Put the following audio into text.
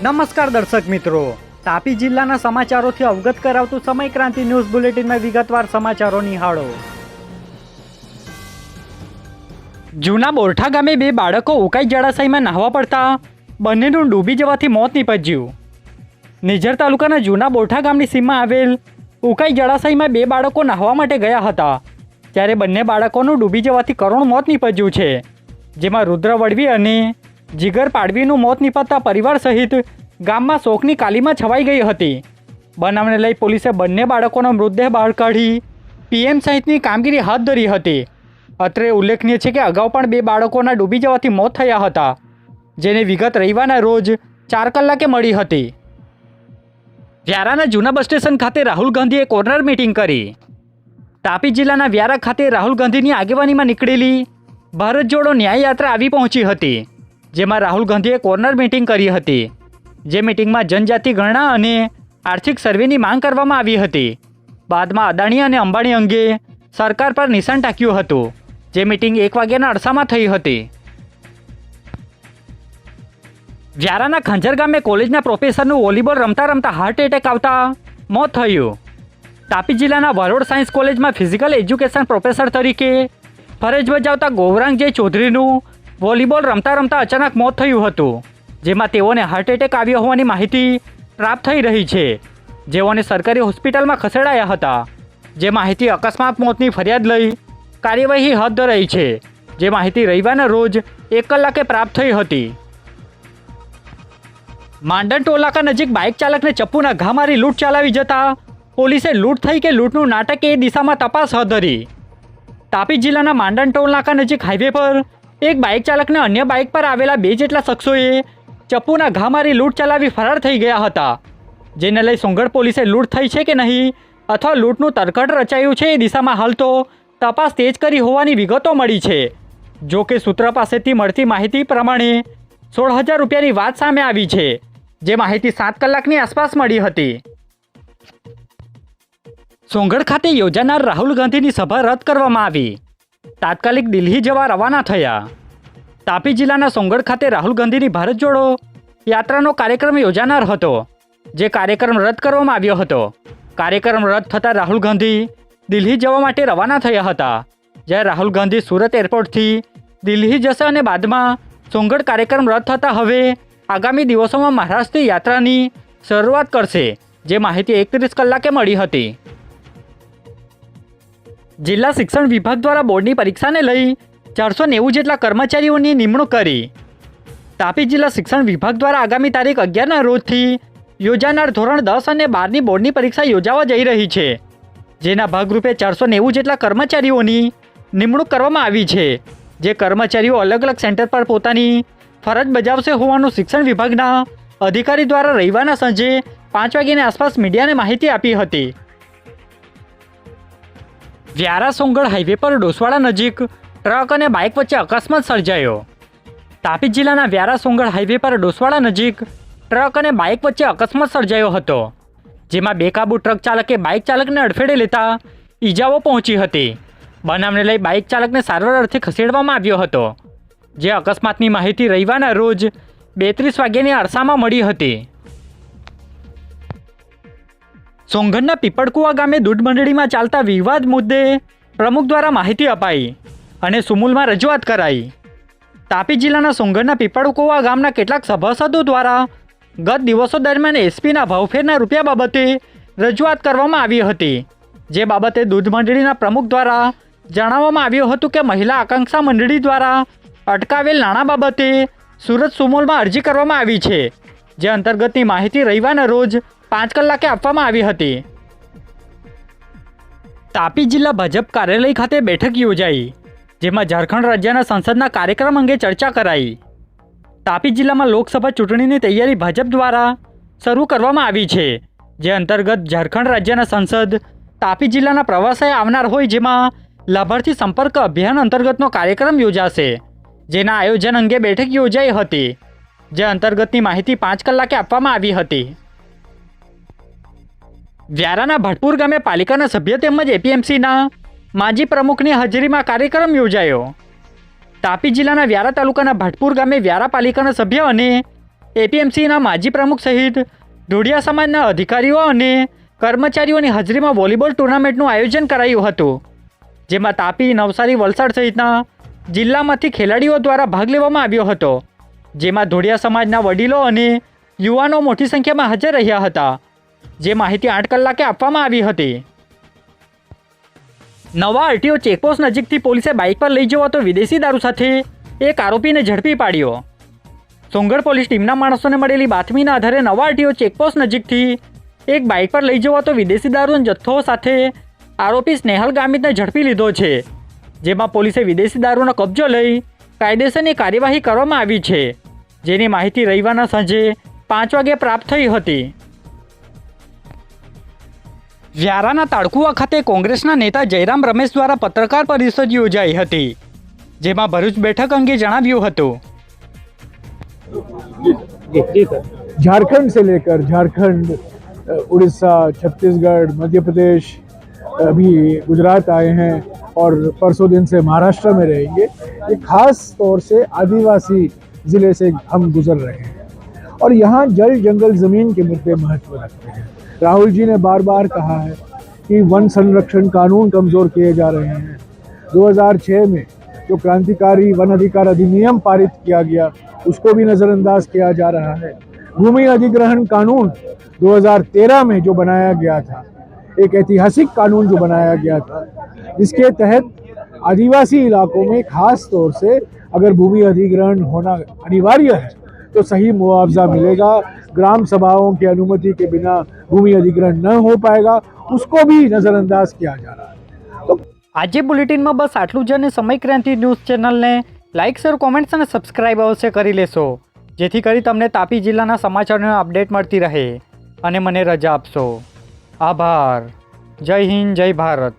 નમસ્કાર દર્શક મિત્રો, તાપી જિલ્લાના સમાચારોથી અવગત કરાવતું સમય ક્રાંતિ ન્યૂઝ બુલેટિનમાં વિગતવાર સમાચારો નિહાળો. જૂના બોરઠા ગામે બે બાળકો ઉકાઈ જળાશયમાં નહાવા પડતા બંનેનું ડૂબી જવાથી મોત નીપજ્યું. નિઝર તાલુકાના જૂના બોરઠા ગામની સીમમાં આવેલ ઉકાઈ જળાશયમાં બે બાળકો નહાવા માટે ગયા હતા, ત્યારે બંને બાળકોનું ડૂબી જવાથી કરુણ મોત નીપજ્યું છે, જેમાં રુદ્ર વડવી અને જીગર પાડવીનું મોત નીપજતા પરિવાર સહિત ગામમાં શોકની કાલીમાં છવાઈ ગઈ હતી. બનાવને લઈ પોલીસે બંને બાળકોનો મૃતદેહ બહાર કાઢી પીએમ સહિતની કામગીરી હાથ ધરી હતી. અત્રે ઉલ્લેખનીય છે કે અગાઉ પણ બે બાળકોના ડૂબી જવાથી મોત થયા હતા, જેની વિગત રવિવારના રોજ 4 કલાકે મળી હતી. વ્યારાના જૂના બસ સ્ટેશન ખાતે રાહુલ ગાંધીએ કોર્નર મીટિંગ કરી. તાપી જિલ્લાના વ્યારા ખાતે રાહુલ ગાંધીની આગેવાનીમાં નીકળેલી ભારત જોડો ન્યાય યાત્રા આવી પહોંચી હતી, જેમાં રાહુલ ગાંધીએ કોર્નર મીટિંગ કરી હતી. જે મીટિંગમાં જનજાતિ ગણના અને આર્થિક સર્વેની માંગ કરવામાં આવી હતી. બાદમાં અદાણી અને અંબાણી અંગે સરકાર પર નિશાન ટાંક્યું હતું. જે મીટિંગ 1 વાગ્યાના અરસામાં થઈ હતી. વ્યારાના ખંજર ગામે કોલેજના પ્રોફેસરનું વોલીબોલ રમતા રમતા હાર્ટ એટેક આવતા મોત થયું. તાપી જિલ્લાના વરોડ સાયન્સ કોલેજમાં ફિઝિકલ એજ્યુકેશન પ્રોફેસર તરીકે ફરજ બજાવતા ગૌરાંગજય ચૌધરીનું વોલીબોલ રમતા રમતા અચાનક મોત થયું હતું, જેમાં તેઓને હાર્ટ એટેક આવ્યો હોવાની માહિતી પ્રાપ્ત થઈ રહી છે. જેઓને સરકારી હોસ્પિટલમાં ખસેડાયા હતા. જે માહિતી અકસ્માત મોતની ફરિયાદ લઈ કાર્યવાહી હાથ ધરાઈ છે. જે માહિતી રવિવારના રોજ 1 કલાકે પ્રાપ્ત થઈ હતી. માંડણ ટોલનાકા નજીક બાઇક ચાલકને ચપ્પુના ઘા મારી લૂંટ ચલાવી જતા પોલીસે લૂંટ થઈ કે લૂંટનું નાટક એ દિશામાં તપાસ હાથ ધરી. તાપી જિલ્લાના માંડણ ટોલનાકા નજીક હાઈવે પર એક બાઇક ચાલકને અન્ય બાઇક પર આવેલા 2 જેટલા શખ્સોએ ચપ્પુના ઘા મારી લૂંટ ચલાવી ફરાર થઈ ગયા હતા. જેને લઈ સોંગઢ પોલીસે લૂંટ થઈ છે કે નહીં અથવા લૂંટનું તરકટ રચાયું છે એ દિશામાં હાલ તો તપાસ તેજ કરી હોવાની વિગતો મળી છે. જો કે સૂત્ર પાસેથી મળતી માહિતી પ્રમાણે 16,000 રૂપિયાની વાત સામે આવી છે, જે માહિતી 7 કલાકની આસપાસ મળી હતી. સોંગઢ ખાતે યોજાનાર રાહુલ ગાંધીની સભા રદ કરવામાં આવી. તાત્કાલિક દિલ્હી જવા રવાના થયા. તાપી જિલ્લાના સોંગઢ ખાતે રાહુલ ગાંધીની ભારત જોડો યાત્રાનો કાર્યક્રમ યોજાનાર હતો, જે કાર્યક્રમ રદ કરવામાં આવ્યો હતો. કાર્યક્રમ રદ થતાં રાહુલ ગાંધી દિલ્હી જવા માટે રવાના થયા હતા. જ્યારે રાહુલ ગાંધી સુરત એરપોર્ટથી દિલ્હી જશે અને બાદમાં સોંગઢ કાર્યક્રમ રદ થતાં હવે આગામી દિવસોમાં મહારાષ્ટ્ર યાત્રાની શરૂઆત કરશે, જે માહિતી 31 કલાકે મળી હતી. જિલ્લા શિક્ષણ વિભાગ દ્વારા બોર્ડની પરીક્ષાને લઈ 490 જેટલા કર્મચારીઓની નિમણૂક કરી. તાપી જિલ્લા શિક્ષણ વિભાગ દ્વારા આગામી તારીખ 11ના રોજથી યોજાનાર ધોરણ 10 અને 12ની બોર્ડની પરીક્ષા યોજાવા જઈ રહી છે, જેના ભાગરૂપે 490 જેટલા કર્મચારીઓની નિમણૂક કરવામાં આવી છે. જે કર્મચારીઓ અલગ અલગ સેન્ટર પર પોતાની ફરજ બજાવશે હોવાનું શિક્ષણ વિભાગના અધિકારી દ્વારા રવિવારના સાંજે 5 વાગ્યાની આસપાસ મીડિયાને માહિતી આપી હતી. વ્યારા સોંગઢ હાઈવે પર ડોસવાડા નજીક ટ્રક અને બાઇક વચ્ચે અકસ્માત સર્જાયો. તાપી જિલ્લાના વ્યારા સોંગઢ હાઈવે પર ડોસવાડા નજીક ટ્રક અને બાઇક વચ્ચે અકસ્માત સર્જાયો હતો, જેમાં બેકાબુ ટ્રક ચાલકે બાઇક ચાલકને અડફેટે લેતા ઈજાઓ પહોંચી હતી. બનાવને લઈ બાઇક ચાલકને સારવાર અર્થે ખસેડવામાં આવ્યો હતો. જે અકસ્માતની માહિતી રવિવારના રોજ 32 વાગ્યાની અરસામાં મળી હતી. સોંગઢના પીપળકુવા ગામે દૂધ મંડળીમાં ચાલતા વિવાદ મુદ્દે પ્રમુખ દ્વારા માહિતી અપાઈ અને સુમુલમાં રજૂઆત કરાઈ. તાપી જિલ્લાના સોંગઢના પીપળકુવા ગામના કેટલાક સભાસદો દ્વારા ગત દિવસો દરમિયાન એસપીના ભાવફેરના રૂપિયા બાબતે રજૂઆત કરવામાં આવી હતી. જે બાબતે દૂધ મંડળીના પ્રમુખ દ્વારા જણાવવામાં આવ્યું હતું કે મહિલા આકાંક્ષા મંડળી દ્વારા અટકાવેલ નાણાં બાબતે સુરત સુમોલમાં અરજી કરવામાં આવી છે. જે અંતર્ગતની માહિતી રવિવારના રોજ 5 કલાકે આપવામાં આવી હતી. તાપી જિલ્લા ભાજપ કાર્યાલય ખાતે બેઠક યોજાઈ, જેમાં ઝારખંડ રાજ્યના સંસદના કાર્યક્રમ અંગે ચર્ચા કરાઈ. તાપી જિલ્લામાં લોકસભા ચૂંટણીની તૈયારી ભાજપ દ્વારા શરૂ કરવામાં આવી છે. જે અંતર્ગત ઝારખંડ રાજ્યના સંસદ તાપી જિલ્લાના પ્રવાસે આવનાર હોય, જેમાં લાભાર્થી સંપર્ક અભિયાન અંતર્ગતનો કાર્યક્રમ યોજાશે. જેના આયોજન અંગે બેઠક યોજાઈ હતી. જે અંતર્ગતની માહિતી 5 કલાકે આપવામાં આવી હતી. વ્યારાના ભટપુર ગામે પાલિકાના સભ્ય તેમજ એપીએમસીના માજી પ્રમુખની હાજરીમાં કાર્યક્રમ યોજાયો. તાપી જિલ્લાના વ્યારા તાલુકાના ભટપુર ગામે વ્યારા પાલિકાના સભ્ય અને એપીએમસીના માજી પ્રમુખ સહિત ધોડિયા સમાજના અધિકારીઓ અને કર્મચારીઓની હાજરીમાં વોલીબોલ ટુર્નામેન્ટનું આયોજન કરાયું હતું, જેમાં તાપી, નવસારી, વલસાડ સહિતના જિલ્લામાંથી ખેલાડીઓ દ્વારા ભાગ લેવામાં આવ્યો હતો, જેમાં ધોડિયા સમાજના વડીલો અને યુવાનો મોટી સંખ્યામાં હાજર રહ્યા હતા, જે માહિતી 8 કલાકે આપવામાં આવી હતી. નવા આરટીઓ ચેકપોસ્ટ નજીકથી પોલીસે બાઇક પર લઈ જવાતો વિદેશી દારૂ સાથે એક આરોપીને ઝડપી પાડ્યો. સોંગઢ પોલીસ ટીમના માણસોને મળેલી બાતમીના આધારે નવા આરટીઓ ચેકપોસ્ટ નજીકથી એક બાઇક પર લઈ જવાતો વિદેશી દારૂનો જથ્થો સાથે આરોપી સ્નેહલ ગામિતને ઝડપી લીધો છે, જેમાં પોલીસે વિદેશી દારૂનો કબજો લઈ કાયદેસરની કાર્યવાહી કરવામાં આવી છે, જેની માહિતી રવિવારના સાંજે 5 વાગે પ્રાપ્ત થઈ હતી. વ્યારાના તાળકુવા ખાતે કોંગ્રેસના નેતા જયરામ રમેશ દ્વારા પત્રકાર પરિષદ યોજાઈ હતી, જેમાં ભરૂચ બેઠક અંગે જણાવ્યું હતું. झारखंड से लेकर झारखंड, उड़ीसा, छत्तीसगढ़, मध्य प्रदेश, अभी गुजरात आए हैं और परसों दिन से महाराष्ट्र में रहेंगे. ये खास तौर से आदिवासी ज़िले से हम गुजर रहे हैं और यहाँ जल जंगल ज़मीन के मुद्दे महत्व रखते हैं. राहुल जी ने बार बार कहा है कि वन संरक्षण कानून कमज़ोर किए जा रहे हैं. 2006 में जो क्रांतिकारी वन अधिकार अधिनियम पारित किया गया उसको भी नज़रअंदाज किया जा रहा है. भूमि अधिग्रहण कानून 2013 में जो बनाया गया था, एक ऐतिहासिक कानून जो बनाया गया था, जिसके तहत आदिवासी इलाकों में खास तौर से अगर भूमि अधिग्रहण होना अनिवार्य है तो सही मुआवजा मिलेगा. ग्राम सभाओं की अनुमति के बिना भूमि अधिग्रहण न हो पाएगा, उसको भी नज़रअंदाज किया जा रहा है. तो આજે બુલેટિનમાં બસ આટલું જ, અને સમય ક્રાંતિ ન્યૂઝ ચેનલને લાઇક, શેર, કોમેન્ટ્સ અને સબસ્ક્રાઇબ અવશ્ય કરી લેશો, જેથી કરી તમને તાપી જિલ્લાના સમાચારોની અપડેટ મળતી રહે અને મને રજા આપશો. આભાર. જય હિન્દ, જય ભારત.